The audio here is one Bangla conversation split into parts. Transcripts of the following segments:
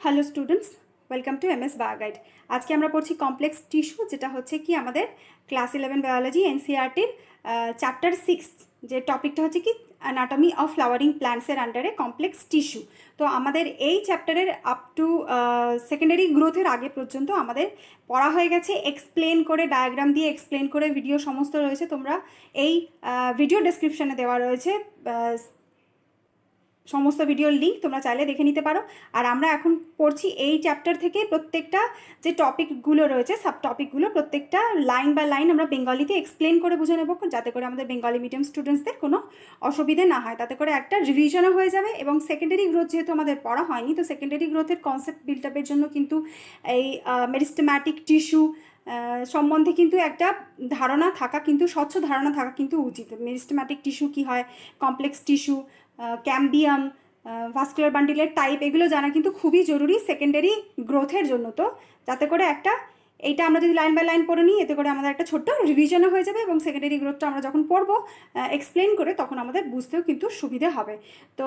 Hello students, welcome to MS Bioguide. আজকে আমরা পড়ছি কমপ্লেক্স টিস্যু, যেটা হচ্ছে কি আমাদের ক্লাস 11 বায়োলজি এনসিইআরটির চ্যাপ্টার 6, যে টপিকটা হচ্ছে কি অ্যানাটমি অফ ফ্লাওয়ারিং প্ল্যান্টসের আন্ডারে কমপ্লেক্স টিস্যু। তো আমাদের এই চ্যাপ্টারের আপ টু সেকেন্ডারি গ্রোথের আগে পর্যন্ত আমাদের পড়া হয়ে গেছে, এক্সপ্লেন করে, ডায়াগ্রাম দিয়ে এক্সপ্লেন করে ভিডিও সমস্ত রয়েছে। তোমরা এই ভিডিও ডেসক্রিপশানে দেওয়া রয়েছে সমস্ত ভিডিওর লিঙ্ক, তোমরা চাইলে দেখে নিতে পারো। আর আমরা এখন পড়ছি এই চ্যাপ্টার থেকে প্রত্যেকটা যে টপিকগুলো রয়েছে, সাব টপিকগুলো প্রত্যেকটা লাইন বাই লাইন আমরা বেঙ্গলিতে এক্সপ্লেন করে বুঝে নেব, যাতে করে আমাদের বেঙ্গলি মিডিয়াম স্টুডেন্টসদের কোনো অসুবিধে না হয়। তাতে করে একটা রিভিশনও হয়ে যাবে। এবং সেকেন্ডারি গ্রোথ যেহেতু আমাদের পড়া হয়নি, তো সেকেন্ডারি গ্রোথের কনসেপ্ট বিল্ড আপের জন্য কিন্তু এই মেরিস্টেম্যাটিক টিস্যু সম্বন্ধে কিন্তু একটা ধারণা থাকা, কিন্তু স্বচ্ছ ধারণা থাকা কিন্তু উচিত। মেরিস্টেম্যাটিক টিস্যু কী হয়, কমপ্লেক্স টিস্যু, ক্যাম্বিয়াম, ভাস্কুলার বান্ডিলের টাইপ, এগুলো জানা কিন্তু খুবই জরুরি সেকেন্ডারি গ্রোথের জন্য। তো যাতে করে একটা এইটা আমরা যদি লাইন বাই লাইন পড়ে নিই, এতে করে আমাদের একটা ছোট্ট রিভিশনও হয়ে যাবে, এবং সেকেন্ডারি গ্রোথটা আমরা যখন পড়বো এক্সপ্লেন করে, তখন আমাদের বুঝতেও কিন্তু সুবিধে হবে। তো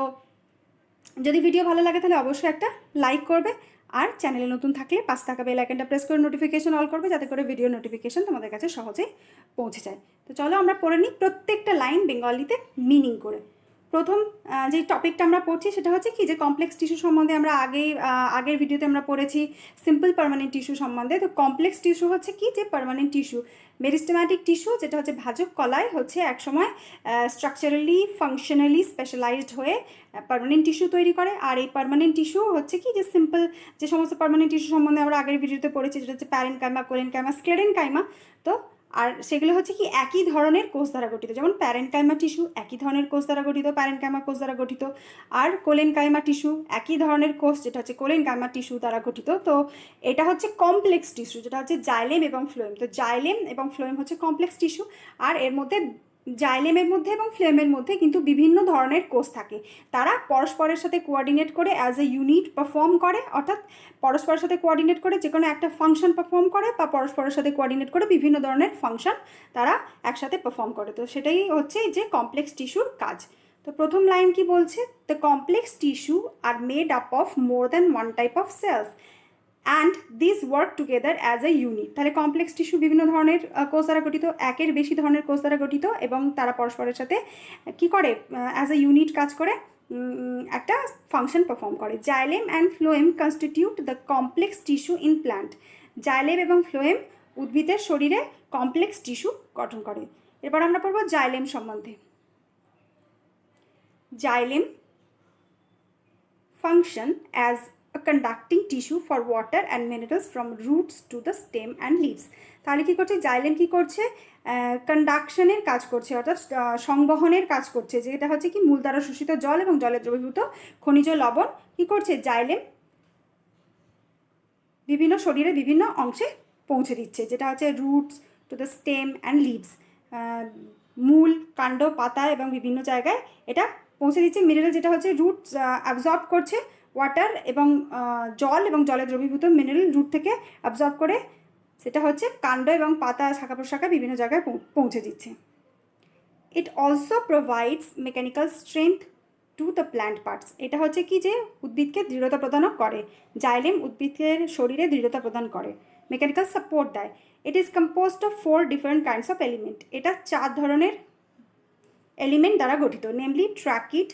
যদি ভিডিও ভালো লাগে তাহলে অবশ্যই একটা লাইক করবে, আর চ্যানেলে নতুন থাকলে পাশে থাকা বেল আইকনটা প্রেস করে নোটিফিকেশন অল করবে, যাতে করে ভিডিও নোটিফিকেশন তোমাদের কাছে সহজেই পৌঁছে যায়। তো চলো আমরা পড়ে নিই প্রত্যেকটা লাইন বেঙ্গলিতে মিনিং করে। প্রথম যে টপিকটা আমরা পড়ছি সেটা হচ্ছে কি, যে কমপ্লেক্স টিস্যু সম্বন্ধে আমরা আগের ভিডিওতে আমরা পড়েছি সিম্পল পার্মানেন্ট টিস্যু সম্বন্ধে। তো কমপ্লেক্স টিস্যু হচ্ছে কি, যে পার্মানেন্ট টিস্যু, মেরিস্টেম্যাটিক টিস্যু, যেটা হচ্ছে ভাজক কলায় হচ্ছে একসময় স্ট্রাকচারালি ফাংশনালি স্পেশালাইজড হয়ে পার্মানেন্ট টিস্যু তৈরি করে। আর এই পার্মানেন্ট টিস্যু হচ্ছে কি, যে সিম্পল যে সমস্ত পার্মানেন্ট টিস্যু সম্বন্ধে আমরা আগের ভিডিওতে পড়েছি, যেটা হচ্ছে প্যারেনকাইমা, কোলেনকাইমা, স্ক্লেরেনকাইমা। তো আর সেগুলো হচ্ছে কি একই ধরনের কোষ দ্বারা গঠিত, যেমন প্যারেনকাইমা টিস্যু একই ধরনের কোষ দ্বারা গঠিত, প্যারেনকাইমা কোষ দ্বারা গঠিত। আর কোলেনকাইমা টিস্যু একই ধরনের কোষ, যেটা হচ্ছে কোলেনকাইমা টিস্যু দ্বারা গঠিত। তো এটা হচ্ছে কমপ্লেক্স টিস্যু, যেটা হচ্ছে জাইলেম এবং ফ্লোয়েম। তো জাইলেম এবং ফ্লোয়েম হচ্ছে কমপ্লেক্স টিস্যু। আর এর মধ্যে জাইলেমের মধ্যে এবং ফ্লোয়েমের মধ্যে কিন্তু বিভিন্ন ধরনের কোষ থাকে, তারা পরস্পরের সাথে কোঅর্ডিনেট করে অ্যাজ এ ইউনিট পারফর্ম করে, অর্থাৎ পরস্পরের সাথে কোঅর্ডিনেট করে যে কোনো একটা ফাংশন পারফর্ম করে, বা পরস্পরের সাথে কোঅর্ডিনেট করে বিভিন্ন ধরনের ফাংশন তারা একসাথে পারফর্ম করে। তো সেটাই হচ্ছে যে কমপ্লেক্স টিস্যুর কাজ। তো প্রথম লাইন কি বলছে, the complex tissue are made up of more than one type of cells and this work together as a unit. তাহলে কমপ্লেক্স টিস্যু বিভিন্ন ধরনের কোষ দ্বারা গঠিত, একের বেশি ধরনের কোষ দ্বারা গঠিত, এবং তারা পরস্পরের সাথে কী করে, অ্যাজ এ ইউনিট কাজ করে, একটা ফাংশন পারফর্ম করে। Xylem and phloem constitute the complex tissue in plant. Xylem এবং ফ্লোয়েম উদ্ভিদের শরীরে কমপ্লেক্স টিস্যু গঠন করে। এরপর আমরা পড়ব জাইলেম সম্বন্ধে। Xylem function as a conducting tissue for water and minerals from roots to the stem and leaves। তাহলে কী করছে জাইলেম, কী করছে, কন্ডাকশনের কাজ করছে, অর্থাৎ সংবহনের কাজ করছে, যেটা হচ্ছে কি মূল দ্বারা শোষিত জল এবং জলে দ্রবীভূত খনিজ লবণ কী করছে জাইলেম বিভিন্ন শরীরের বিভিন্ন অংশে পৌঁছে দিচ্ছে, যেটা হচ্ছে roots to the stem and leaves, মূল, কাণ্ড, পাতা এবং বিভিন্ন জায়গায় এটা পৌঁছে দিচ্ছে। মিনারেল যেটা হচ্ছে রুটস অ্যাবজর্ব করছে ওয়াটার এবং জল এবং জলে দ্রবীভূত মিনারেল রুট থেকে অ্যাবজর্ব করে, সেটা হচ্ছে কাণ্ড এবং পাতা, শাখা প্রশাখা বিভিন্ন জায়গায় পৌঁছে দিচ্ছে। It also provides mechanical strength to the plant parts. এটা হচ্ছে কি, যে উদ্ভিদকে দৃঢ়তা প্রদানও করে। জাইলেম উদ্ভিদের শরীরে দৃঢ়তা প্রদান করে, মেকানিক্যাল সাপোর্ট দেয়। It is composed of 4 different kinds of element. এটা 4 ধরনের এলিমেন্ট দ্বারা গঠিত, নেমলি ট্র্যাকিড,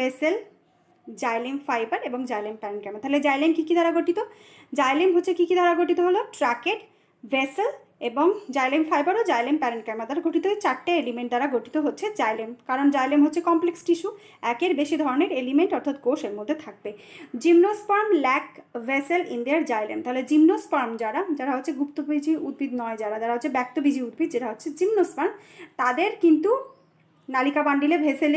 ভেসেল, জাইলেম ফাইবার এবং জাইলেম প্যারেনকাইমা। তাহলে জাইলেম কী কী দ্বারা গঠিত, জাইলেম হচ্ছে কী কী দ্বারা গঠিত হলো, ট্র্যাকেড, ভেসেল এবং জাইলেম ফাইবার ও জাইলেম প্যারেনকাইমা দ্বারা গঠিত। 4টে এলিমেন্ট দ্বারা গঠিত হচ্ছে জাইলেম, কারণ জাইলেম হচ্ছে কমপ্লেক্স টিস্যু, একের বেশি ধরনের এলিমেন্ট অর্থাৎ কোষ এর মধ্যে থাকবে। Gymnosperm lack vessel in their xylem. তাহলে জিমনোস্পার্ম যারা হচ্ছে গুপ্তবীজী উদ্ভিদ নয়, যারা হচ্ছে ব্যক্তবীজী উদ্ভিদ, যেটা হচ্ছে জিমনোস্পার্ম, তাদের কিন্তু নালিকা বান্ডিলে ভেসেল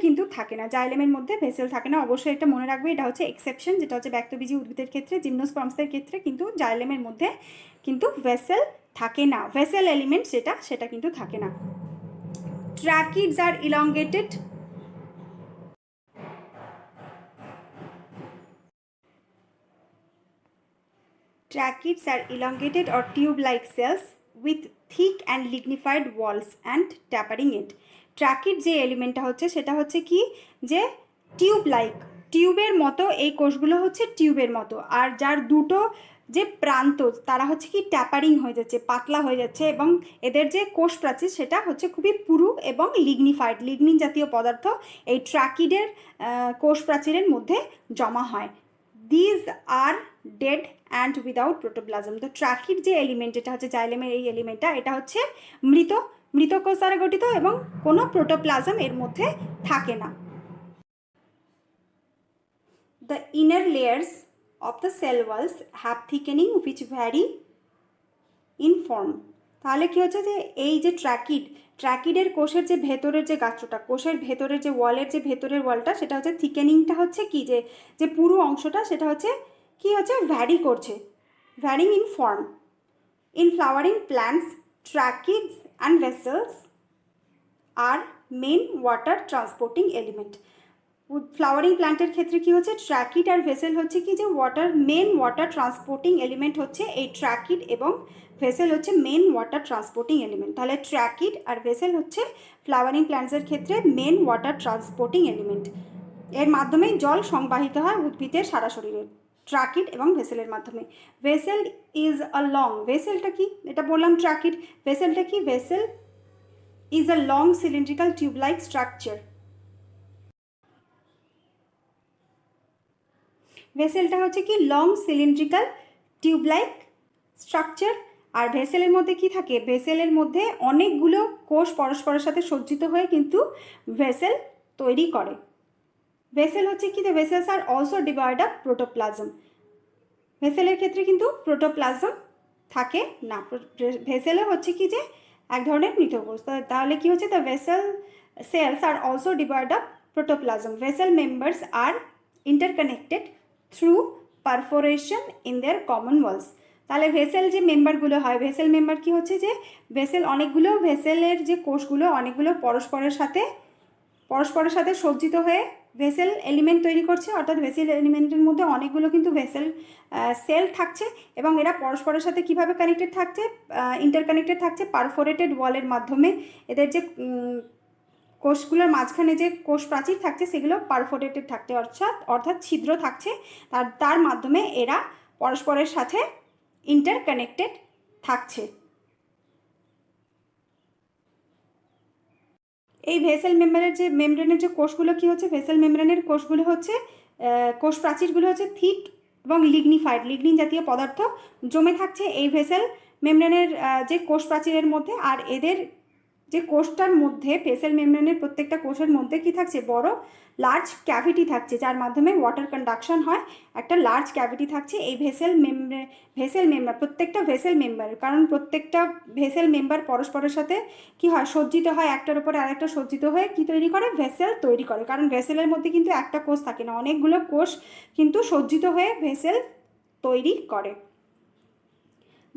কিন্তু থাকে না, জাইলেমের মধ্যে ভেসেল থাকে না। অবশ্যই এটা মনে রাখবে, এটা হচ্ছে এক্সেপশন, যেটা হচ্ছে ব্যক্তবীজী উদ্ভিদের ক্ষেত্রে, জিমনোস্পার্মসের ক্ষেত্রে কিন্তু জাইলেমের মধ্যে কিন্তু ভেসেল থাকে না, ভেসেল এলিমেন্ট সেটা কিন্তু থাকে না। ট্র্যাকিডস আর elongated, tracheids are elongated or tube-like cells with thick and lignified walls and tapering end. ট্র্যাকিড যে এলিমেন্টটা হচ্ছে সেটা হচ্ছে কি, যে টিউব লাইক, টিউবের মতো এই কোষগুলো হচ্ছে টিউবের মতো, আর যার দুটো যে প্রান্ত তারা হচ্ছে কি ট্যাপারিং হয়ে যাচ্ছে, পাতলা হয়ে যাচ্ছে, এবং এদের যে কোষ প্রাচীর সেটা হচ্ছে খুবই পুরু এবং লিগনিফাইড, লিগনিন জাতীয় পদার্থ এই ট্র্যাকিডের কোষ প্রাচীরের মধ্যে জমা হয়। These are dead and without protoplasm. তো ট্র্যাকিড যে এলিমেন্ট, এটা হচ্ছে জাইলেমের এই এলিমেন্টটা, এটা হচ্ছে মৃত কোষ দ্বারা গঠিত এবং কোনো প্রোটোপ্লাজম এর মধ্যে থাকে না। The inner layers of the cell walls have thickening which vary in form. তাহলে কি হচ্ছে যে এই যে ট্র্যাকিডের কোষের যে ভেতরের যে গাত্রটা, কোষের ভেতরের যে ওয়ালের যে ভেতরের ওয়ালটা, সেটা হচ্ছে থিকেনিংটা হচ্ছে কি, যে পুরো অংশটা সেটা হচ্ছে কি হচ্ছে ভ্যারি করছে, varying in form. In flowering plants tracheids and vessels are main water transporting element. Flowering প্ল্যান্টের ক্ষেত্রে কি হচ্ছে, ট্র্যাকিড আর ভেসেল হচ্ছে কি যে মেন ওয়াটার ট্রান্সপোর্টিং এলিমেন্ট হচ্ছে এই ট্র্যাকিড, এবং ভেসেল হচ্ছে মেন ওয়াটার ট্রান্সপোর্টিং এলিমেন্ট। তাহলে ট্র্যাকিড আর ভেসেল হচ্ছে ফ্লাওয়ারিং প্ল্যান্টসের ক্ষেত্রে মেন ওয়াটার ট্রান্সপোর্টিং এলিমেন্ট। এর মাধ্যমেই জল সংবাহিত হয় উদ্ভিদের সারা শরীরে, ট্র্যাকিড এবং ভেসেলের মাধ্যমে। ভেসেল ইজ আ লং, ভেসেলটা কি, এটা বললাম ট্র্যাকিড, ভেসেলটা কি, vessel is a long cylindrical tube like structure. ভেসেলটা হচ্ছে কি long cylindrical tube like structure. আর ভেসেলের মধ্যে কি থাকে, ভেসেলের মধ্যে অনেকগুলো কোষ পরস্পরের সাথে সজ্জিত হয়ে কিন্তু ভেসেল তৈরি করে। ভেসেল হচ্ছে কি, the vessels are also devoid of protoplasm. ভেসেলের ক্ষেত্রে কিন্তু প্রোটোপ্লাজম থাকে না, ভেসেলে হচ্ছে কি যে এক ধরনের মৃতকোষ। তাহলে কি হচ্ছে, the vessel cells are also devoid of protoplasm. Vessel members are interconnected through perforation in their common walls. তাহলে ভেসেল যে মেম্বারগুলো হয়, ভেসেল মেম্বার কি হচ্ছে যে ভেসেল অনেকগুলো, ভেসেলের যে কোষগুলো অনেকগুলো পরস্পরের সাথে সজ্জিত হয়ে ভেসেল এলিমেন্ট তৈরি করছে, অর্থাৎ ভেসেল এলিমেন্টের মধ্যে অনেকগুলো কিন্তু ভেসেল সেল থাকছে, এবং এরা পরস্পরের সাথে কিভাবে কানেক্টেড থাকছে, ইন্টারকানেক্টেড থাকছে পারফোরেটেড ওয়ালের মাধ্যমে। এদের যে কোষগুলোর মাঝখানে যে কোষ প্রাচীর থাকছে সেগুলো পারফোরেটেড থাকছে, অর্থাৎ ছিদ্র থাকছে, তার মাধ্যমে এরা পরস্পরের সাথে ইন্টারকানেক্টেড থাকছে। এই ভেসেল মেমব্রেনের যে কোষগুলো কি হচ্ছে, ভেসেল মেমব্রেনের কোষগুলো হচ্ছে, কোষ প্রাচীরগুলো হচ্ছে থিক এবং লিগনিফাইড, লিগনিন জাতীয় পদার্থ জমে থাকছে এই ভেসেল মেমব্রেনের যে কোষ প্রাচীরের মধ্যে। আর এদের যে কোষটার মধ্যে, ভেসেল মেমব্রেনের প্রত্যেকটা কোষের মধ্যে কি থাকছে, বড় লার্জ ক্যাভিটি থাকছে, যার মাধ্যমে ওয়াটার কন্ডাকশন হয়, একটা লার্জ ক্যাভিটি থাকছে এই ভেসেল মেম্বার, প্রত্যেকটা ভেসেল মেম্বার। কারণ প্রত্যেকটা ভেসেল মেম্বার পরস্পরের সাথে কি হয়, সজ্জিত হয়, একটার উপরে আরেকটা সজ্জিত হয়ে কি তৈরি করে, ভেসেল তৈরি করে। কারণ ভেসেলের মধ্যে কিন্তু একটা কোষ থাকে না, অনেকগুলো কোষ কিন্তু সজ্জিত হয়ে ভেসেল তৈরি করে।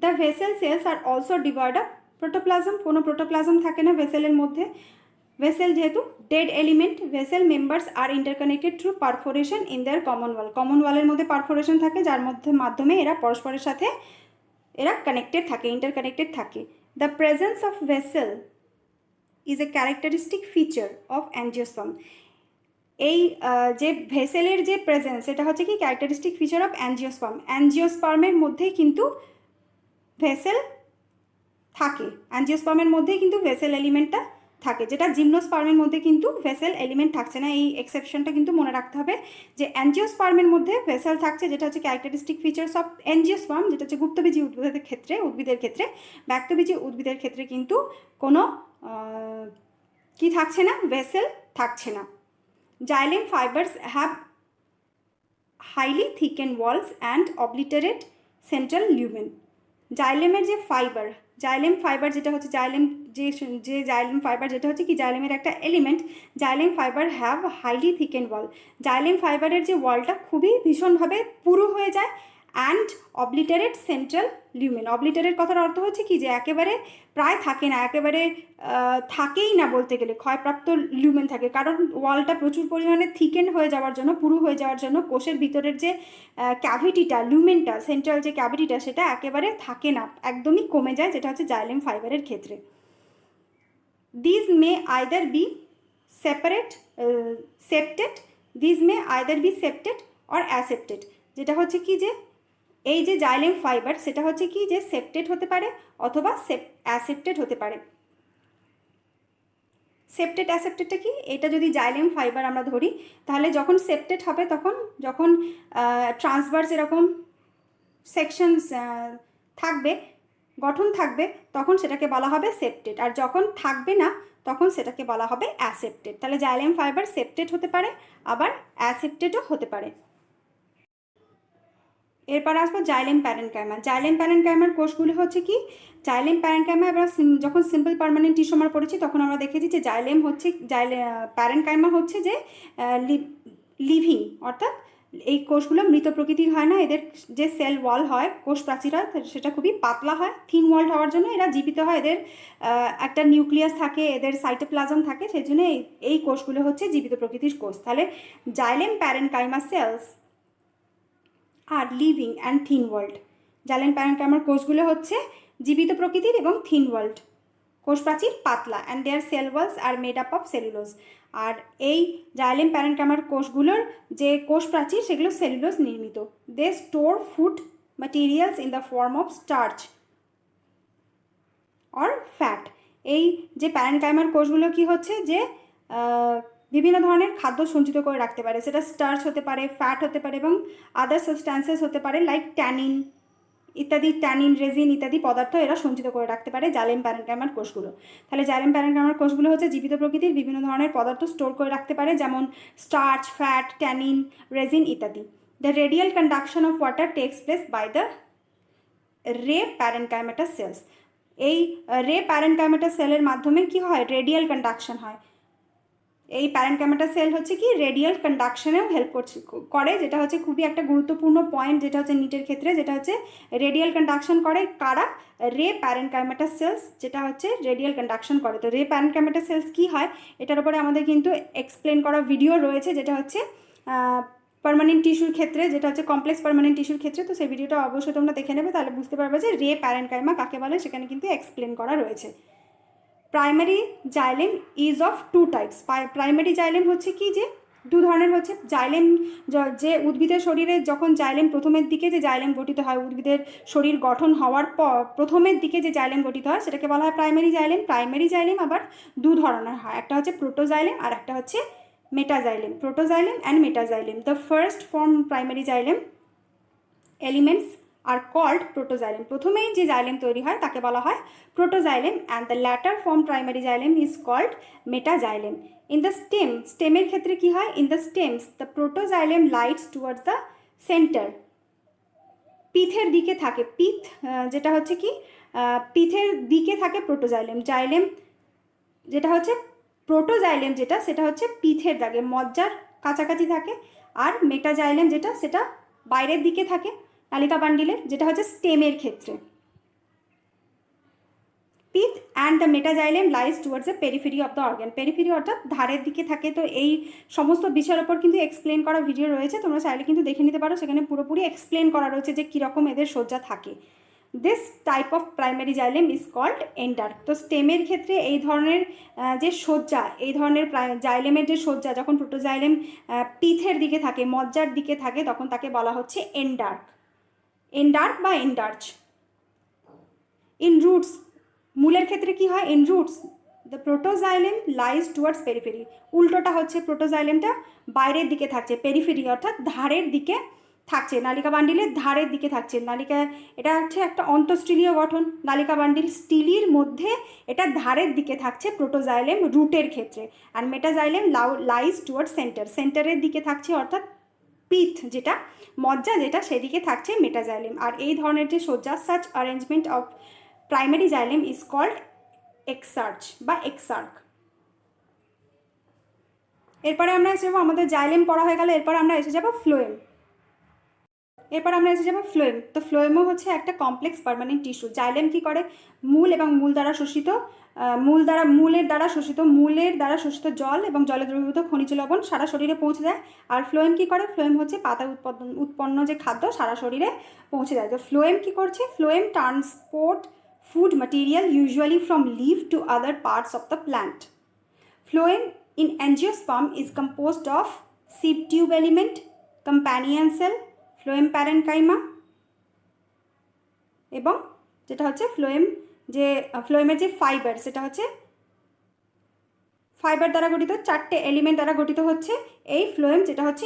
The vessel cells are also devoid of protoplasm, কোনো প্রোটোপ্লাজম থাকে না ভেসেলের মধ্যে। ভেসেল যেহেতু dead element, vessel members are interconnected through perforation in their common ওয়ালের মধ্যে পারফোরেশন থাকে, যার মাধ্যমে এরা পরস্পরের সাথে কানেক্টেড থাকে, ইন্টারকানেক্টেড থাকে। The presence of vessel is a characteristic feature of angiosperm. এই যে ভেসেলের যে প্রেজেন্স, এটা হচ্ছে কি ক্যারেক্টারিস্টিক ফিচার অফ অ্যাঞ্জিওস্পার্ম। অ্যাঞ্জিওস্পার্মের মধ্যেই কিন্তু ভেসেল থাকে, অ্যাঞ্জিওস্পার্মের মধ্যেই কিন্তু ভেসেল এলিমেন্টটা থাকে, যেটা জিমনোস্পার্মের মধ্যে কিন্তু ভেসেল এলিমেন্ট থাকছে না। এই এক্সেপশনটা কিন্তু মনে রাখতে হবে যে অ্যাঞ্জিওস্পার্মের মধ্যে ভেসেল থাকছে, যেটা হচ্ছে ক্যারেক্টারিস্টিক ফিচার্স অফ অ্যাঞ্জিওস্পার্ম, যেটা হচ্ছে গুপ্তবীজী উদ্ভিদের ক্ষেত্রে। ব্যক্তবীজী উদ্ভিদের ক্ষেত্রে কিন্তু কোনো কি থাকছে না, ভেসেল থাকছে না। Xylem fibres have highly thicken walls and obliterate central lumen. জাইলেমের যে জাইলেম ফাইবার যেটা হচ্ছে জাইলেম ফাইবার যেটা হচ্ছে কি জাইলেমের একটা element, xylem fibre have highly thicken wall. Xylem ফাইবারের যে ওয়ালটা খুবই ভীষণভাবে পুরু হয়ে যায়, অ্যান্ড অবলিটারেট সেন্ট্রাল লিউমেন। অবলিটারেট কথার অর্থ হচ্ছে কি যে একেবারে প্রায় থাকে না, একেবারে থাকেই না বলতে গেলে, ক্ষয়প্রাপ্ত লিউমেন থাকে। কারণ ওয়ালটা প্রচুর পরিমাণে থিকেন হয়ে যাওয়ার জন্য, পুরু হয়ে যাওয়ার জন্য কোষের ভিতরের যে ক্যাভিটিটা, লিউমেনটা, সেন্ট্রাল যে ক্যাভিটিটা, সেটা একেবারে থাকে না, একদমই কমে যায়, যেটা হচ্ছে জাইলেম ফাইবারের ক্ষেত্রে। This may either be separate septed this may either be septed or aseptate. যেটা হচ্ছে কি যে এই যে জাইলেম ফাইবার সেটা হচ্ছে কি যে সেপ্টেড হতে পারে অথবা অ্যাসেপ্টেড হতে পারে। সেপ্টেড অ্যাসেপ্টেডটা কি, এটা যদি জাইলেম ফাইবার আমরা ধরি তাহলে যখন সেপ্টেড হবে তখন যখন ট্রান্সভার্স এরকম সেকশনস থাকবে, গঠন থাকবে, তখন সেটাকে বলা হবে সেপ্টেড, আর যখন থাকবে না তখন সেটাকে বলা হবে অ্যাসেপ্টেড। তাহলে জাইলেম ফাইবার সেপ্টেড হতে পারে আবার অ্যাসেপ্টেডও হতে পারে। এরপর আসবো জাইলেম প্যারেনকাইমা। জাইলেম প্যারেনকাইমার কোষগুলো হচ্ছে কি, জাইলেম প্যারেনকাইমা আমরা যখন সিম্পল পার্মানেন্ট টিস্যু আমরা পড়েছি তখন আমরা দেখেছি যে জাইলেম হচ্ছে প্যারেনকাইমা হচ্ছে যে লিভিং, অর্থাৎ এই কোষগুলো মৃত প্রকৃতির হয় না, এদের যে সেল ওয়াল হয়, কোষ প্রাচীর হয়, সেটা খুবই পাতলা হয়, থিন ওয়াল হওয়ার জন্য এরা জীবিত হয়। এদের একটা নিউক্লিয়াস থাকে, এদের সাইটোপ্লাজম থাকে, সেই জন্য এই কোষগুলো হচ্ছে জীবিত প্রকৃতির কোষ। তাহলে xylem parenchyma cells are living and thin walled. Xylem প্যারেনকাইমার কোষগুলো হচ্ছে জীবিত প্রকৃতির এবং থিন ওয়ার্ল্ড, কোষ প্রাচীর পাতলা, and their cell walls are made up of cellulose. আর এই জাইলেম প্যারেনকাইমার কোষগুলোর যে কোষ প্রাচীর সেগুলো সেলুলোজ নির্মিত। They store food materials in the form of starch or fat. এই যে প্যারেনকাইমার কোষগুলো কি হচ্ছে যে বিভিন্ন ধরনের খাদ্য সঞ্চিত করে রাখতে পারে, সেটা স্টার্চ হতে পারে, ফ্যাট হতে পারে এবং আদার সাবস্ট্যান্সেস হতে পারে, লাইক ট্যানিন ইত্যাদি, ট্যানিন, রেজিন ইত্যাদি পদার্থ এরা সঞ্চিত করে রাখতে পারে জাইলেম প্যারেনকাইমার কোষগুলো। তাহলে জাইলেম প্যারেনকাইমার কোষগুলো হচ্ছে জীবিত প্রকৃতির বিভিন্ন ধরনের পদার্থ স্টোর করে রাখতে পারে, যেমন স্টার্চ, ফ্যাট, ট্যানিন, রেজিন ইত্যাদি। The radial conduction of water takes place by the ray parenchymatous sales. এই রে প্যারেনকাইমাটাস সেলের মাধ্যমে কি হয়, রেডিয়াল কন্ডাকশন হয়। এই প্যারেনকাইমাটাস সেল হচ্ছে কি রেডিয়াল কন্ডাকশনেও হেল্প করে, যেটা হচ্ছে খুবই একটা গুরুত্বপূর্ণ পয়েন্ট, যেটা হচ্ছে নিটের ক্ষেত্রে, যেটা হচ্ছে রেডিয়াল কন্ডাকশন করে কারা, রে প্যারেনকাইমাটাস সেলস, যেটা হচ্ছে রেডিয়াল কন্ডাকশন করে। তো রে প্যারেনকাইমাটাস সেলস কী হয় এটার উপরে আমাদের কিন্তু এক্সপ্লেন করা ভিডিও রয়েছে, যেটা হচ্ছে পার্মানেন্ট টিস্যুর ক্ষেত্রে, যেটা হচ্ছে কমপ্লেক্স পার্মানেন্ট টিস্যুর ক্ষেত্রে। তো সেই ভিডিওটা অবশ্যই তোমরা দেখে নেবে, তাহলে বুঝতে পারবে যে রে প্যারেনকাইমা কাকে বলে, সেখানে কিন্তু এক্সপ্লেন করা রয়েছে। Primary xylem is of two types. Primary xylem হচ্ছে কি যে দু ধরনের হচ্ছে। জাইলেম যে উদ্ভিদের শরীরে যখন জাইলেম প্রথমের দিকে যে জাইলেম গঠিত হয়, উদ্ভিদের শরীর গঠন হওয়ার পর প্রথমের দিকে যে জাইলেম গঠিত হয় সেটাকে বলা হয় প্রাইমারি জাইলেম। প্রাইমারি জাইলেম আবার দু ধরনের হয়, একটা হচ্ছে প্রোটোজাইলেম আর একটা হচ্ছে metaxylem. Protoxylem and metaxylem. The first form primary xylem elements are called protoxylem. প্রথমেই যে জাইলেম তৈরি হয় তাকে বলা হয় protoxylem, and the latter form primary xylem is called metaxylem. In the স্টেমের ক্ষেত্রে কি হয়, in the stems the protoxylem lies towards the centre. পিথের দিকে থাকে, পিথ যেটা হচ্ছে কি পিথের দিকে থাকে প্রোটোজাইলেম। জাইলেম যেটা হচ্ছে প্রোটোজাইলেম যেটা সেটা হচ্ছে পিথের দাগে মজ্জার কাছাকাছি থাকে, আর মেটাজাইলেম যেটা সেটা বাইরের দিকে থাকে নালিকা বান্ডিলের, যেটা হচ্ছে স্টেমের ক্ষেত্রে। Pith and the metaxylem lies towards the periphery of the organ. Periphery অর্থাৎ ধারের দিকে থাকে। তো এই সমস্ত বিষয়ের ওপর কিন্তু এক্সপ্লেন করা ভিডিও রয়েছে, তোমরা চাইলে কিন্তু দেখে নিতে পারো, সেখানে পুরোপুরি এক্সপ্লেন করা রয়েছে যে কীরকম এদের সজ্জা থাকে। This type of primary xylem is called endarch. তো স্টেমের ক্ষেত্রে এই ধরনের যে সজ্জা, এই ধরনের জাইলেমের যে সজ্জা যখন প্রোটোজাইলেম পিথের দিকে থাকে, মজ্জার দিকে থাকে, তখন তাকে বলা হচ্ছে এন্ডার্ক। এন্ডার্ক বা এন্ডার্চ। ইন রুটস, মূলের ক্ষেত্রে কি হয়, in roots the protoxylem lies towards periphery. উল্টোটা হচ্ছে, প্রোটোজাইলেমটা বাইরের দিকে থাকছে, পেরিফেরি অর্থাৎ ধারের দিকে থাকছে, নালিকা বান্ডিলের ধারের দিকে থাকছে। নালিকা এটা হচ্ছে একটা অন্তঃস্টিলীয় গঠন, নালিকা বান্ডিল স্টিলির মধ্যে এটা ধারের দিকে থাকছে প্রোটোজাইলেম রুটের ক্ষেত্রে। আর মেটাজাইলেম লাইজ টুয়ার্ডস সেন্টার, সেন্টারের দিকে থাকছে, অর্থাৎ পিথ যেটা মজ্জা যেটা সেদিকে থাকছে মেটাজাইলেম। আর এই ধরনের যে সজ্জা, such arrangement of primary xylem is called exarch বা এক্সার্ক। এরপরে আমরা এসে যাবো, আমাদের জাইলেম পড়া হয়ে গেল, এরপর আমরা এসে যাবো ফ্লোয়েম। তো ফ্লোয়েমও হচ্ছে একটা কমপ্লেক্স পার্মানেন্ট টিস্যু। জাইলেম কি করে, মূল এবং মূলের দ্বারা শোষিত জল এবং জলে দ্রবীভূত খনিজ লবণ সারা শরীরে পৌঁছে দেয়। আর ফ্লোয়েম কি করে, ফ্লোয়েম হচ্ছে পাতা উৎপন্ন যে খাদ্য সারা শরীরে পৌঁছে দেয়। তো ফ্লোয়েম কি করছে, phloem transport food material usually from leaf to other parts of the plant. Phloem in angiosperm is composed of sieve tube element, companion cell, phloem parenchyma এবং যেটা হচ্ছে ফ্লোয়েমের যে ফাইবার, সেটা হচ্ছে ফাইবার দ্বারা গঠিত, 4টে এলিমেন্ট দ্বারা গঠিত হচ্ছে এই ফ্লোয়েম, যেটা হচ্ছে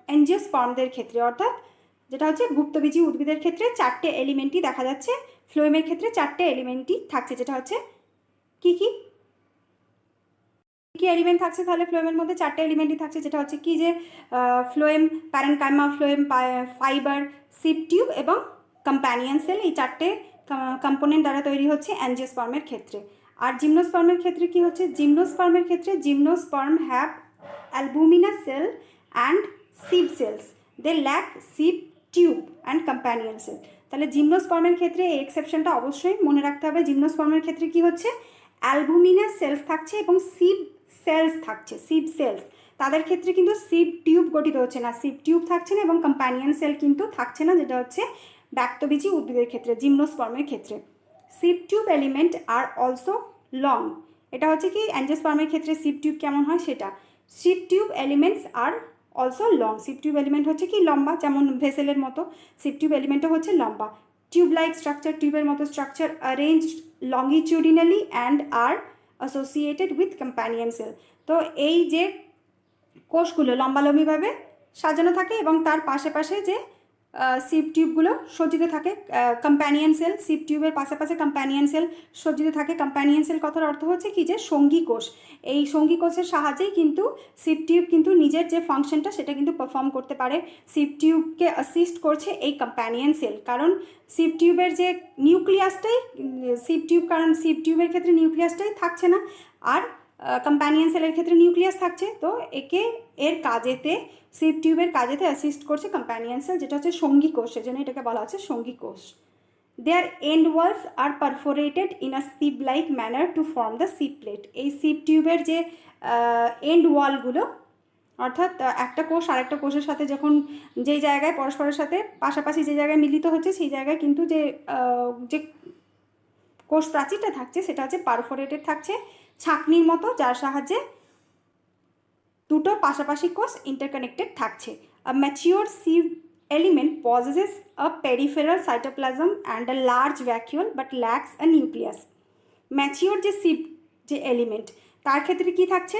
অ্যাঞ্জিওস্পার্মদের ক্ষেত্রে, অর্থাৎ যেটা হচ্ছে গুপ্তবীজী উদ্ভিদের ক্ষেত্রে 4টে এলিমেন্টই দেখা যাচ্ছে, ফ্লোয়েমের ক্ষেত্রে 4টে এলিমেন্টই থাকছে, যেটা হচ্ছে কি কি কি এলিমেন্ট থাকছে তাহলে ফ্লোয়েমের মধ্যে 4টে এলিমেন্টই থাকছে, যেটা হচ্ছে কি যে phloem parenchyma, phloem fibre, sheep tube এবং কম্প্যানিয়ন সেল, এই 4টে কম্পোনেন্ট দ্বারা তৈরি হচ্ছে অ্যাঞ্জিওস্পার্মের ক্ষেত্রে। আর জিমনোস্পার্মের ক্ষেত্রে কি হচ্ছে, জিমনোস্পার্মের ক্ষেত্রে gymnosperm have albuminous cell and sieve cells, they lack sieve tube and companion cell. তাহলে জিমনোস্পার্মের ক্ষেত্রে এই এক্সেপশনটা অবশ্যই মনে রাখতে হবে। জিমনোস্পার্মের ক্ষেত্রে কি হচ্ছে, অ্যালবুমিনা সেলস থাকছে এবং সিপ সেলস থাকছে, সিপ সেলস, তাদের ক্ষেত্রে কিন্তু সিপ টিউব গঠিত হচ্ছে না, সিপ টিউব থাকছে না এবং কম্প্যানিয়ন সেল কিন্তু থাকছে না, যেটা হচ্ছে ব্যক্তবীজী উদ্ভিদের ক্ষেত্রে, জিমনোস্পার্মের ক্ষেত্রে। Sheep tube element are also long, এটা হচ্ছে কি অ্যাঞ্জিওস্পার্মের ক্ষেত্রে সিপ টিউব কেমন হয় সেটা। Sheep tube elements are also long, sheep tube element হচ্ছে কি লম্বা, যেমন ভেসেলের মতো সিপ টিউব এলিমেন্টও হচ্ছে লম্বা। টিউব লাইক স্ট্রাকচার, টিউবের মতো structure, arranged longitudinally and are associated with companion cell. তো এই যে কোষগুলো লম্বালম্বিভাবে সাজানো থাকে এবং তার পাশে পাশে যে সিপ টিউবগুলো সজ্জিত থাকে, কম্প্যানিয়ন সেল, সিপ টিউবের পাশাপাশি কম্প্যানিয়ন সেল সজ্জিত থাকে। কম্প্যানিয়ন সেল কথার অর্থ হচ্ছে কি যে সঙ্গী কোষ, এই সঙ্গী কোষের সাহায্যেই কিন্তু সিপ টিউব কিন্তু নিজের যে ফাংশনটা সেটা কিন্তু পারফর্ম করতে পারে। সিপ টিউবকে অ্যাসিস্ট করছে এই কম্প্যানিয়ন সেল, কারণ সিপ টিউবের যে নিউক্লিয়াসটাই কারণ সিপ টিউবের ক্ষেত্রে নিউক্লিয়াসটাই থাকছে না, আর কম্প্যানিয়ন সেলের ক্ষেত্রে নিউক্লিয়াস থাকছে, তো এর কাজেতে সিপ টিউবের কাজেতে অ্যাসিস্ট করছে কম্প্যানিয়ন সেল, যেটা হচ্ছে সঙ্গী কোষ, সেজন্য এটাকে বলা হচ্ছে সঙ্গী কোষ। Their end walls are perforated in a sieve like manner to form the sieve plate. এই সিপ টিউবের যে এন্ড ওয়ালগুলো, অর্থাৎ একটা কোষ আরেকটা কোষের সাথে যখন যেই জায়গায় পরস্পরের সাথে পাশাপাশি যে জায়গায় মিলিত হচ্ছে, সেই জায়গায় কিন্তু যে কোষ প্রাচীরটা থাকছে সেটা হচ্ছে পারফোরেটেড থাকছে, ছাঁকনির মতো, যার সাহায্যে দুটো পাশাপাশি কোষ ইন্টারকানেক্টেড থাকছে। A mature sieve element possesses a peripheral cytoplasm and a large vacuole but lacks a nucleus. Mature যে সিপ যে এলিমেন্ট, তার ক্ষেত্রে কি থাকছে,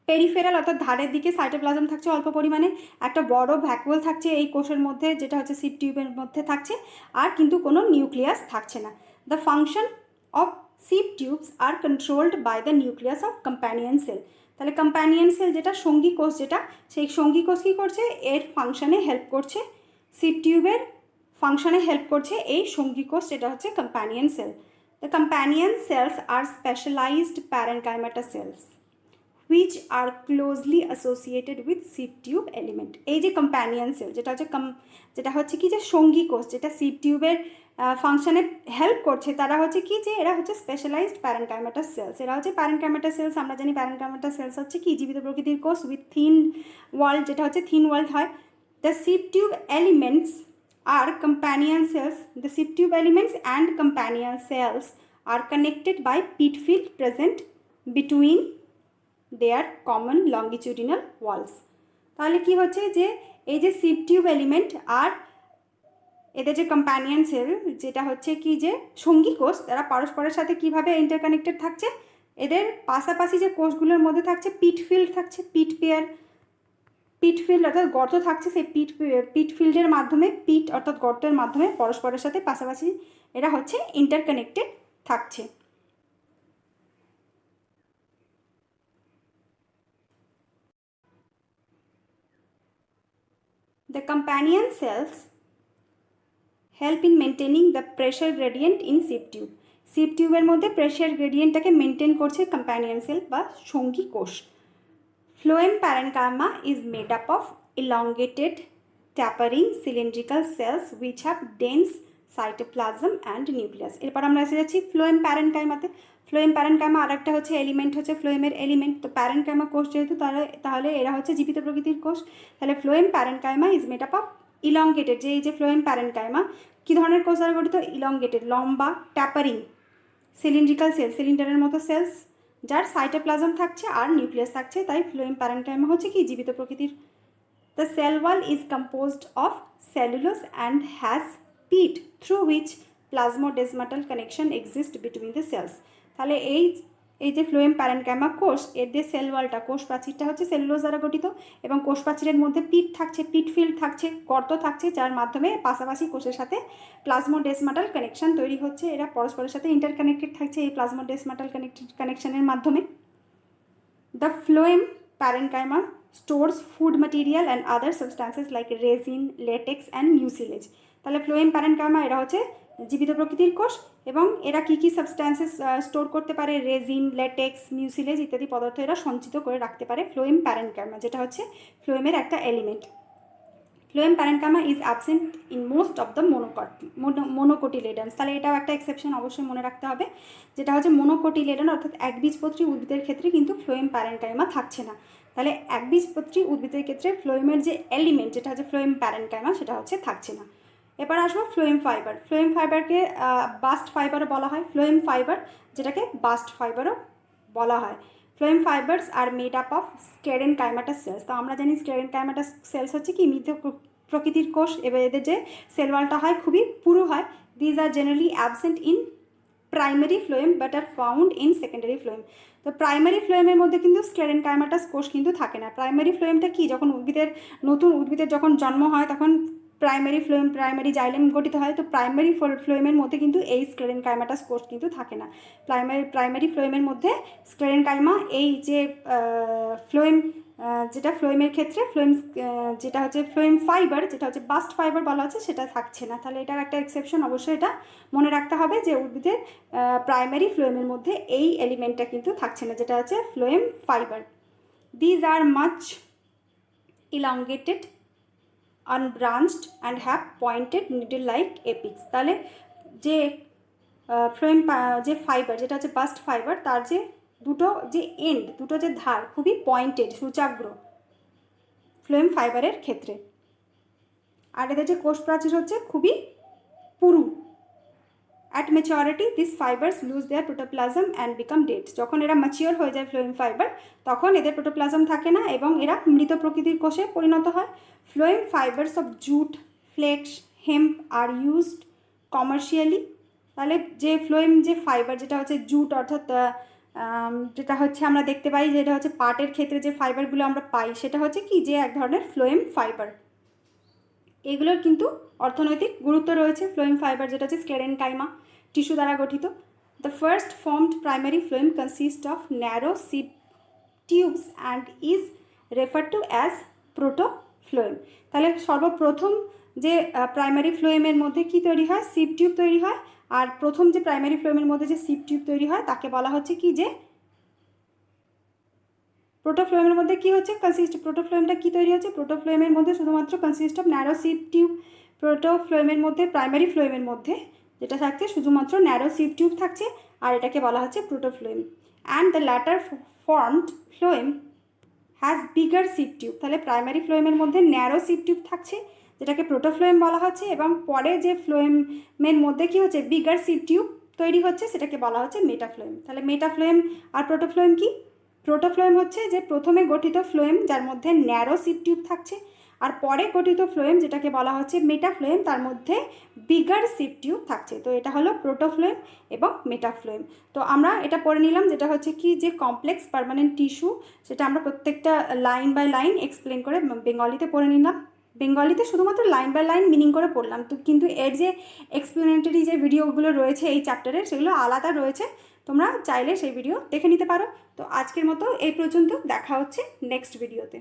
পেরিফেরাল অর্থাৎ ধারের দিকে সাইটোপ্লাজম থাকছে অল্প পরিমাণে, একটা বড় ভ্যাকুয়াল থাকছে এই কোষের মধ্যে, যেটা হচ্ছে সিপ টিউবের মধ্যে থাকছে, আর কিন্তু কোনো নিউক্লিয়াস থাকছে না। The function of sieve tubes are controlled by the nucleus of companion cell. তাহলে কম্প্যানিয়ন সেল যেটা সঙ্গী কোষ, যেটা সেই সঙ্গী কোষ কী করছে, এর ফাংশনে হেল্প করছে, সিপ টিউবের ফাংশনে হেল্প করছে এই সঙ্গী কোষ, যেটা হচ্ছে companion cell. The companion cells are specialised parenchymatous cells which are closely associated with sieve tube element. এই যে কম্প্যানিয়ন সেল যেটা হচ্ছে কি যে সঙ্গী কোষ, যেটা সিপ টিউবের ফাংশনে হেল্প করছে, তারা হচ্ছে কি যে এরা হচ্ছে স্পেশালাইজড প্যারেনকাইমাটাস সেলস। এরা হচ্ছে প্যারেনকাইমাটাস সেলস, আমরা জানি প্যারেনকাইমাটাস সেলস হচ্ছে কি জীবিত প্রকৃতির কোষ উইথ থিন ওয়াল, যেটা হচ্ছে থিন ওয়াল্ড হয়। দ্য সিপ টিউব এলিমেন্টস আর companion cells, the sieve tube elements and companion cells are connected by pit field present between their common longitudinal walls. তাহলে কি হচ্ছে যে এই যে সিপ টিউব এলিমেন্ট আর এদের যে কম্প্যানিয়ন সেল, যেটা হচ্ছে কি যে সঙ্গী কোষ, তারা পরস্পরের সাথে কিভাবে ইন্টারকানেক্টেড থাকছে, এদের পাশাপাশি যে কোষগুলোর মধ্যে থাকছে পিট ফিল্ড থাকছে, পিট ফিল্ড অর্থাৎ গর্ত থাকছে, সেই পিট ফিল্ডের মাধ্যমে, পিট অর্থাৎ গর্তের মাধ্যমে পরস্পরের সাথে পাশাপাশি এরা হচ্ছে ইন্টারকানেক্টেড থাকছে। The companion cells help in maintaining the pressure gradient in sheep tube. Sheep টিউবের মধ্যে প্রেশার গ্রেডিয়েন্টটাকে মেনটেন করছে কম্প্যানিয়ন সেল বা সঙ্গী কোষ। Phloem parenchyma is made up of elongated tapering cylindrical cells which have dense cytoplasm and nucleus। এরপর আমরা এসে যাচ্ছি ফ্লোয়েম প্যারেনকাইমাতে। ফ্লোয়েম প্যারেনকাইমা আর একটা হচ্ছে এলিমেন্ট, হচ্ছে ফ্লোয়েমের এলিমেন্ট। তো প্যারেনকাইমা কোষ যেহেতু, তাহলে এরা হচ্ছে জীবিত প্রকৃতির কোষ। তাহলে phloem parenchyma is made up of elongated, যে এই যে ফ্লোয়েম প্যারেনকাইমা কী ধরনের কোষ দ্বারা গঠিত, ইলংগেটেড লম্বা, ট্যাপারিং সিলিন্ড্রিক্যাল সেল, সিলিন্ডারের মতো সেলস যার সাইটোপ্লাজম থাকছে আর নিউক্লিয়াস থাকছে, তাই ফ্লোয়েম প্যারেনকাইমা হচ্ছে কি জীবিত প্রকৃতির। The cell wall is composed of cellulose and has peat through which plasmodesmatal connection exists between the cells। তাহলে এই যে ফ্লোয়েম প্যারেনকাইমা কোষ, এর যে সেল ওয়ালটা, কোষ প্রাচীরটা হচ্ছে সেলুলোজ দ্বারা গঠিত এবং কোষ প্রাচীরের মধ্যে পিট থাকছে, পিট ফিল্ড থাকছে, গর্ত থাকছে, যার মাধ্যমে পাশাপাশি কোষের সাথে প্লাজমোডেসমাটাল কানেকশন তৈরি হচ্ছে। এরা পরস্পরের সাথে ইন্টারকানেক্টেড থাকছে এই প্লাজমোডেসমাটাল কানেকশনের মাধ্যমে। The phloem parenchyma stores food material and other substances like resin, latex and mucilage। তাহলে ফ্লোয়েম প্যারেনকাইমা এরা হচ্ছে জীবিত প্রকৃতির কোষ এবং এরা কী কী সাবস্ট্যান্সেস স্টোর করতে পারে, রেজিন, লেটেক্স, মিউসিলেজ ইত্যাদি পদার্থ এরা সঞ্চিত করে রাখতে পারে ফ্লোয়েম প্যারেনকাইমা, যেটা হচ্ছে ফ্লোয়েমের একটা element. Phloem parenchyma is absent in most of the monocotyledons. তাহলে এটাও একটা এক্সেপশন অবশ্যই মনে রাখতে হবে, যেটা হচ্ছে মোনোকটিলেডান অর্থাৎ একবীজপত্রী উদ্ভিদের ক্ষেত্রে কিন্তু ফ্লোয়েম প্যারেনকাইমা থাকছে না। তাহলে একবীজপত্রী উদ্ভিদের ক্ষেত্রে ফ্লোয়েমের যে এলিমেন্ট যেটা হচ্ছে ফ্লোয়েম প্যারেনকাইমা সেটা হচ্ছে থাকছে না। এবার আসবো ফ্লোয়েম ফাইবার। ফ্লোয়েম ফাইবারকে বাস্ট ফাইবারও বলা হয়, ফ্লোয়েম ফাইবার যেটাকে বাস্ট ফাইবারও বলা হয়। Phloem fibres are made up of sclerenchymatous cells. তো আমরা জানি স্কেরেনকাইমাটাস সেলস হচ্ছে কি মৃত প্রকৃতির কোষ, এবার এদের যে সেল ওয়ালটা হয় খুবই পুরু হয়। These are generally absent in primary phloem but are found in secondary phloem. তো প্রাইমারি ফ্লোয়েমের মধ্যে কিন্তু স্কেরেনকাইমাটাস কোষ কিন্তু থাকে না। প্রাইমারি ফ্লোয়েমটা কি, যখন নতুন উদ্ভিদের যখন জন্ম হয় তখন প্রাইমারি জাইলেম গঠিত হয়। তো প্রাইমারি ফ্লোয়েমের মধ্যে কিন্তু এই স্কেরেনকাইমাটাস কোষ কিন্তু থাকে না। প্রাইমারি ফ্লোয়েমের মধ্যে স্কেরেনকাইমা এই যে ফ্লোয়েম যেটা ফ্লোয়েমের ক্ষেত্রে যেটা হচ্ছে ফ্লোয়েম ফাইবার, যেটা হচ্ছে বাস্ট ফাইবার বলা হচ্ছে, সেটা থাকছে না। তাহলে এটার একটা এক্সেপশন অবশ্যই এটা মনে রাখতে হবে যে উদ্ভিদের প্রাইমারি ফ্লোয়েমের মধ্যে এই এলিমেন্টটা কিন্তু থাকছে না, যেটা হচ্ছে phloem fibre. These are much elongated, unbranched and have pointed needle like apex. তাহলে যে ফ্লোয়েম যে ফাইবার যেটা হচ্ছে বাস্ট ফাইবার, তার যে দুটো যে ধার খুবই পয়েন্টেড, সূচাগ্র ফ্লোয়েম ফাইবারের ক্ষেত্রে। আর এদের যে কোষ প্রাচীর হচ্ছে খুবই পুরু। At maturity this fibres loose there protoplasm and become dead. যখন এরা ম্যাচিওর হয়ে যায় ফ্লোয়েম ফাইবার, তখন এদের প্রোটোপ্লাজম থাকে না এবং এরা মৃত প্রকৃতির কোষে পরিণত হয়। Phloem fibres of jute, flax, hemp are used commercially. তাহলে যে ফ্লোয়েম যে ফাইবার যেটা হচ্ছে জুট অর্থাৎ যেটা হচ্ছে আমরা দেখতে পাই যেটা হচ্ছে পাটের ক্ষেত্রে যে ফাইবারগুলো আমরা পাই, সেটা হচ্ছে কি যে এক ধরনের ফ্লোয়েম ফাইবার। এগুলোর কিন্তু অর্থনৈতিক গুরুত্ব রয়েছে। ফ্লোয়েম ফাইবার যেটা হচ্ছে স্কেরেনকাইমা টিস্যু দ্বারা গঠিত। The first formed primary phloem consist of narrow sieve tubes and is refer to as protophloem. তাহলে সর্বপ্রথম যে প্রাইমারি ফ্লোয়েমের মধ্যে কি তৈরি হয়, সিপ টিউব তৈরি হয়। আর প্রথম যে প্রাইমারি ফ্লোয়েমের মধ্যে যে সিপ টিউব তৈরি হয় তাকে বলা হচ্ছে কি যে প্রোটোফ্লোয়েমের মধ্যে কি হচ্ছে প্রোটোফ্লোয়েমটা কি তৈরি হচ্ছে, প্রোটোফ্লোয়েমের মধ্যে শুধুমাত্র consist of narrow sieve tube. প্রোটোফ্লোয়েমের মধ্যে প্রাইমারি ফ্লোয়েমের মধ্যে যেটা থাকছে শুধুমাত্র ন্যারো সিপ টিউব থাকছে, আর এটাকে বলা হচ্ছে protophloem. And the latter formed phloem has bigger sieve tube. তাহলে প্রাইমারি ফ্লোয়েমের মধ্যে ন্যারো সিপ টিউব থাকছে, যেটাকে প্রোটোফ্লোয়েম বলা হচ্ছে, এবং পরে যে ফ্লোয়েমের মধ্যে কি হচ্ছে বিগার সিপ টিউব তৈরি হচ্ছে, সেটাকে বলা হচ্ছে মেটাফ্লোয়েম। তাহলে মেটাফ্লোয়েম আর প্রোটোফ্লোয়েম কি, প্রোটোফ্লোয়েম হচ্ছে যে প্রথমে গঠিত ফ্লোয়েম যার মধ্যে ন্যারো সিপ টিউব থাকছে, আর পরে গঠিত ফ্লোয়েম যেটাকে বলা হচ্ছে মেটাফ্লোয়েম, তার মধ্যে বিগার সিপ টিউব থাকছে। তো এটা হলো প্রোটোফ্লোয়েম এবং মেটাফ্লোয়েম। তো আমরা এটা পড়ে নিলাম, যেটা হচ্ছে কি যে কমপ্লেক্স পার্মানেন্ট টিস্যু, সেটা আমরা প্রত্যেকটা লাইন বাই লাইন এক্সপ্লেন করে বেঙ্গলিতে পড়ে নিলাম। বেঙ্গলিতে শুধুমাত্র লাইন বাই লাইন মিনিং করে পড়লাম, তো কিন্তু এর যে এক্সপ্লেনেটরি যে ভিডিওগুলো রয়েছে এই চ্যাপ্টারের, সেগুলো আলাদা রয়েছে, তোমরা চাইলে সেই ভিডিও দেখে নিতে পারো। তো আজকের মতো এই পর্যন্ত, দেখা হচ্ছে নেক্সট ভিডিওতে।